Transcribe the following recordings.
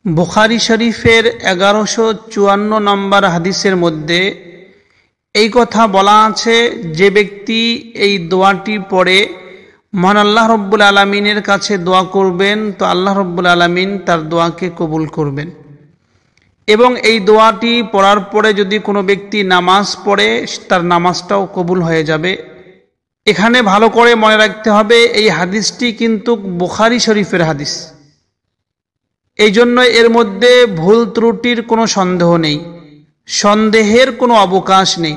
বুখারী শরীফের 1154 নম্বর হাদিসের মধ্যে এই কথা বলা আছে, যে ব্যক্তি এই দোয়াটি পড়ে মহান আল্লাহ রব্বুল আলামিনের কাছে দোয়া করবেন তো আল্লাহ রব্বুল আলামিন তার দোয়াকে কবুল করবেন। এবং এই দোয়াটি পড়ার পরে যদি কোনো ব্যক্তি নামাজ পড়ে তার নামাজটাও কবুল হয়ে যাবে। এখানে ভালো করে মনে রাখতে হবে, এই হাদিসটি কিন্তু বুখারী শরীফের হাদিস, এই জন্য এর মধ্যে ভুল ত্রুটির কোনো সন্দেহ নেই, সন্দেহের কোনো অবকাশ নেই।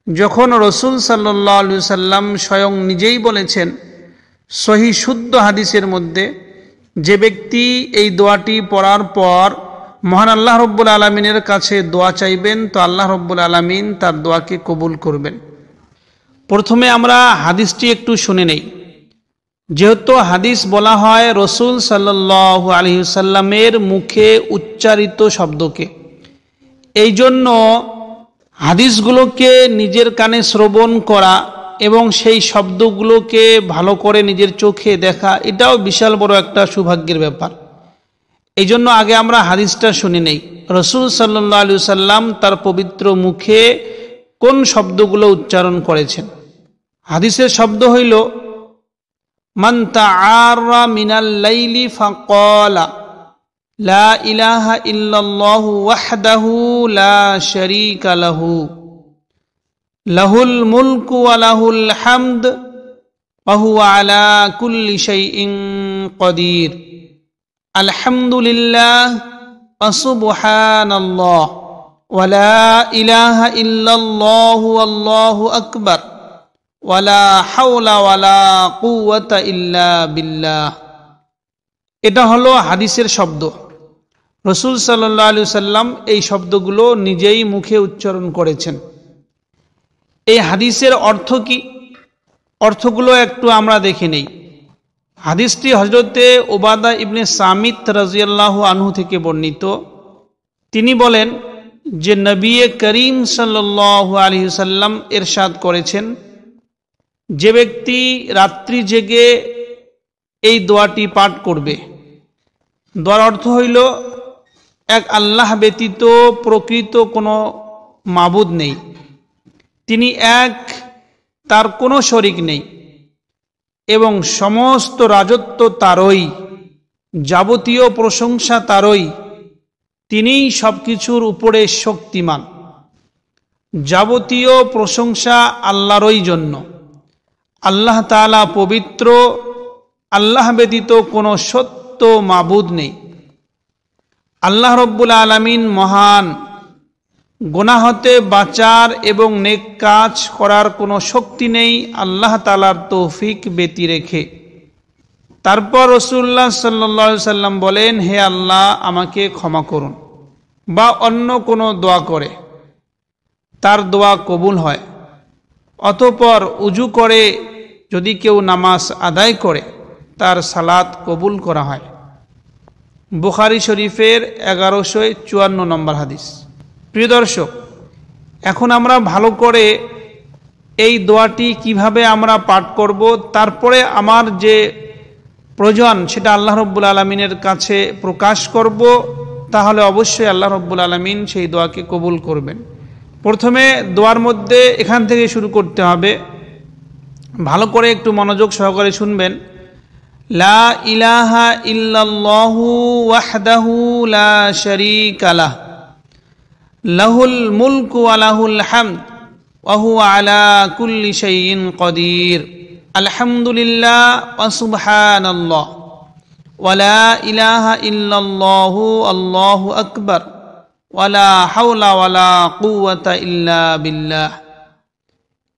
যখন রাসূল সাল্লাল্লাহু আলাইহি সাল্লাম স্বয়ং নিজেই বলেছেন সহিহ শুদ্ধ হাদিসের মধ্যে, যে ব্যক্তি এই দোয়াটি পড়ার পর মহান আল্লাহ রব্বুল আলামিনের কাছে দোয়া চাইবেন তো আল্লাহ রব্বুল আলামিন তার দোয়াকে কবুল করবেন। প্রথমে আমরা হাদিসটি একটু শুনে নেই। যেহেতু হাদিস বলা হয় রাসূল সাল্লাল্লাহু আলাইহি সাল্লামের মুখে উচ্চারিত শব্দকে, এই জন্য হাদিসগুলোকে নিজের কানে শ্রবণ করা এবং সেই শব্দগুলোকে ভালো করে নিজের চোখে দেখা, এটাও বিশাল বড় একটা সৌভাগ্যের ব্যাপার। এই জন্য আগে আমরা হাদিসটা শুনে নেই, রাসূল সাল্লাল্লাহু আলাইহি সাল্লাম তার পবিত্র মুখে কোন শব্দগুলো উচ্চারণ করেছেন। হাদিসের শব্দ হইল, মান তাআরা মিনাল লাইলি ফাকালা লা ইলাহা ইল্লাল্লাহু ওয়াহদাহু লা শারীকা লাহু লাহুল মুলকু ওয়া লাহুল হামদ ওয়া হুয়া আলা কুল্লি শাইইন কাদির আলহামদুলিল্লাহ ওয়া সুবহানাল্লাহ ওয়া লা ইলাহা ইল্লাল্লাহু আল্লাহু আকবার ওয়ালা হাওলা ওয়ালা কুওয়াতা ইল্লা বিল্লাহ। এটা হলো হাদিসের শব্দ। রাসূল সাল্লাল্লাহু আলাইহি সাল্লাম এই শব্দগুলো নিজেই মুখে উচ্চারণ করেছেন। এই হাদিসের অর্থ কি, অর্থগুলো একটু আমরা দেখে নেই। হাদিসটি হযরতে উবাদা ইবনে সামিত রাদিয়াল্লাহু আনহু থেকে বর্ণিত। তিনি বলেন যে নবী করিম সাল্লাল্লাহু আলাইহি সাল্লাম ইরশাদ করেছেন, যে ব্যক্তি রাত্রি জেগে এই দোয়াটি পাঠ করবে, দোয়ার অর্থ হইল এক আল্লাহ ব্যতীত প্রকৃত কোনো মাবুদ নেই, তিনি এক, তার কোনো শরীক নেই এবং সমস্ত রাজত্ব তারই, যাবতীয় প্রশংসা তারই, তিনিই সব কিছুর উপরে শক্তিমান, যাবতীয় প্রশংসা আল্লাহরই জন্য। আল্লাহ তাআলা পবিত্র, আল্লাহ ব্যতীত কোনো সত্য মাবুদ নেই। আল্লাহ রব্বুল আলামিন মহান, গুনাহ হতে বাঁচার এবং নেক কাজ করার কোনো শক্তি নেই আল্লাহ তাআলার তৌফিক ব্যতি রেখে। তারপর রাসূলুল্লাহ সাল্লাল্লাহু আলাইহি সাল্লাম বলেন, হে আল্লাহ আমাকে ক্ষমা করুন, বা অন্য কোনো দোয়া করে তার দোয়া কবুল হয়। অতঃপর উজু করে যদি কেউ নামাজ আদায় করে তার সালাত কবুল করা হয়। বুখারী শরীফের 1154 নম্বর হাদিস। প্রিয় দর্শক, এখন আমরা ভালো করে এই দোয়াটি কিভাবে আমরা পাঠ করব, তারপরে আমার যে প্রয়োজন সেটা আল্লাহ রব্বুল আলামিনের কাছে প্রকাশ করব, তাহলে অবশ্যই আল্লাহ রব্বুল আলামিন সেই দোয়াকে কবুল করবেন। প্রথমে দোয়ার মধ্যে এখান থেকে শুরু করতে হবে, ভালো করে একটু মনোযোগ সহকারে শুনবেন। লা ইলাহা ইল্লাল্লাহু ওয়াহদাহু লা শারীকা লাহ লাহুল মুলকু ওয়া লাহুল হামদ ওয়া হুয়া আলা কুল্লি শাইইন কাদির আলহামদুলিল্লাহ ওয়া সুবহানাল্লাহ ওয়া লা ইলাহা ইল্লাল্লাহু আল্লাহু আকবার ওয়ালা হাওলা ওয়ালা কুওয়াতা ইল্লা বিল্লাহ।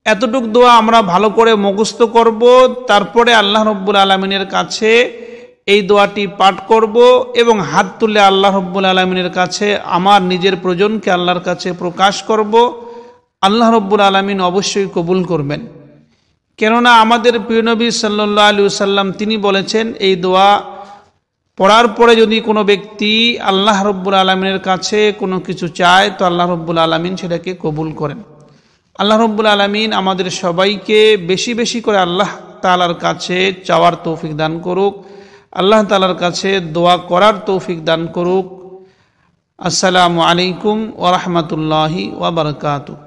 এতটুক দোয়া আমরা ভালো করে মুখস্থ করব, তারপরে আল্লাহ রব্বুল আলামিনের কাছে এই দোয়াটি পাঠ করব এবং হাত তুলে আল্লাহ রব্বুল আলামিনের কাছে আমার নিজের প্রয়োজনকে আল্লাহর কাছে প্রকাশ করব। আল্লাহ রব্বুল আলামিন অবশ্যই কবুল করবেন, কেননা আমাদের প্রিয় নবী সাল্লাল্লাহু আলাইহি ওয়াসাল্লাম তিনি বলেছেন, এই দোয়া পড়ার পরে যদি কোনো ব্যক্তি আল্লাহ রব্বুল আলামিনের কাছে কোনো কিছু চায় তো আল্লাহ রব্বুল আলামিন সেটাকে কবুল করেন। আল্লাহ রব্বুল আলামিন আমাদের সবাইকে বেশি বেশি করে আল্লাহ তাআলার কাছে চাওয়ার তৌফিক দান করুক। আল্লাহ তাআলার কাছে দোয়া করার তৌফিক দান করুক। আসসালামু আলাইকুম ওয়া রাহমাতুল্লাহি ওয়া বারাকাতুহু।